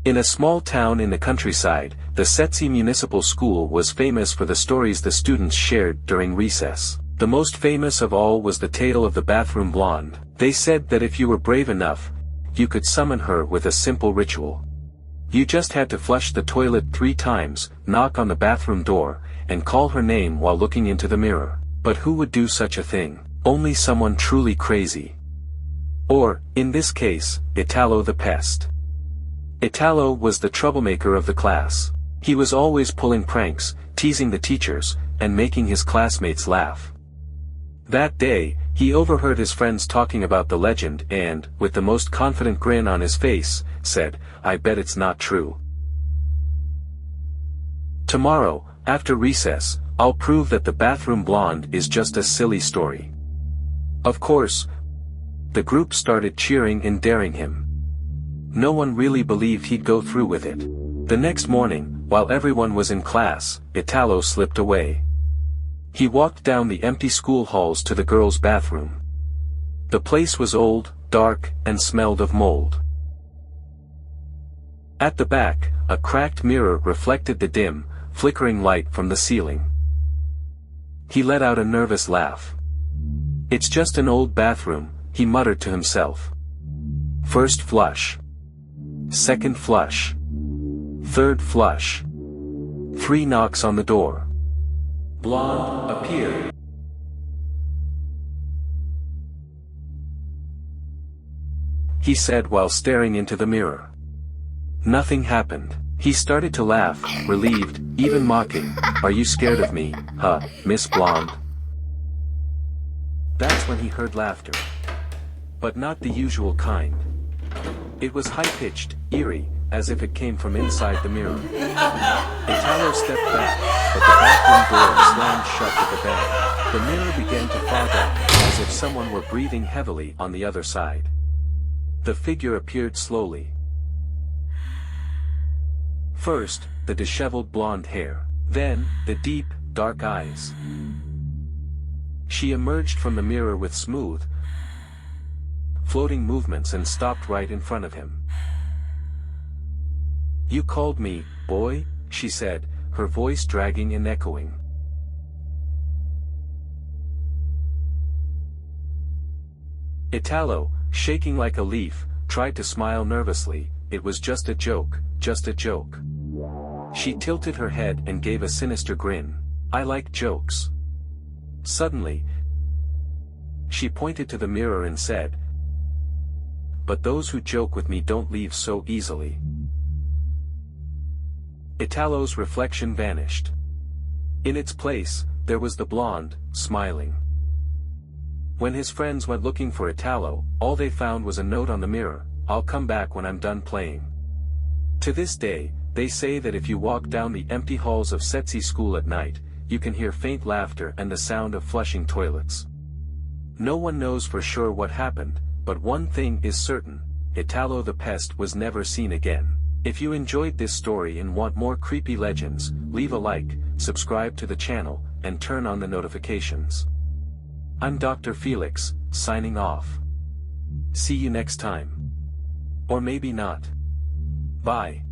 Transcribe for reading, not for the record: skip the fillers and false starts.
In a small town in the countryside, the Setsi Municipal School was famous for the stories the students shared during recess. The most famous of all was the tale of the bathroom blonde. They said that if you were brave enough, you could summon her with a simple ritual. You just had to flush the toilet 3 times, knock on the bathroom door, and call her name while looking into the mirror. But who would do such a thing? Only someone truly crazy. Or, in this case, Italo the pest. Italo was the troublemaker of the class. He was always pulling pranks, teasing the teachers, and making his classmates laugh. That day, he overheard his friends talking about the legend and, with the most confident grin on his face, said, "I bet it's not true. Tomorrow, after recess, I'll prove that the bathroom blonde is just a silly story." Of course, the group started cheering and daring him. No one really believed he'd go through with it. The next morning, while everyone was in class, Italo slipped away. He walked down the empty school halls to the girls' bathroom. The place was old, dark, and smelled of mold. At the back, a cracked mirror reflected the dim, flickering light from the ceiling. He let out a nervous laugh. "It's just an old bathroom," he muttered to himself. First flush. Second flush. Third flush. 3 knocks on the door. Blonde appeared. He said while staring into the mirror. Nothing happened. He started to laugh, relieved, even mocking. "Are you scared of me, huh, Miss Blonde?" That's when he heard laughter. But not the usual kind. It was high-pitched, eerie, as if it came from inside the mirror. Italo stepped back, but the bathroom door slammed shut with a bang. The mirror began to fog up, as if someone were breathing heavily on the other side. The figure appeared slowly. First, the disheveled blonde hair. Then, the deep, dark eyes. She emerged from the mirror with smooth, floating movements and stopped right in front of him. "You called me, boy?" she said, her voice dragging and echoing. Italo, shaking like a leaf, tried to smile nervously. It was just a joke, just a joke. She tilted her head and gave a sinister grin. "I like jokes." Suddenly, she pointed to the mirror and said, "But those who joke with me don't leave so easily." Italo's reflection vanished. In its place, there was the blonde, smiling. When his friends went looking for Italo, all they found was a note on the mirror: "I'll come back when I'm done playing." To this day, they say that if you walk down the empty halls of Setsi School at night, you can hear faint laughter and the sound of flushing toilets. No one knows for sure what happened, but one thing is certain: Italo the pest was never seen again. If you enjoyed this story and want more creepy legends, leave a like, subscribe to the channel, and turn on the notifications. I'm Dr. Felix, signing off. See you next time. Or maybe not. Bye.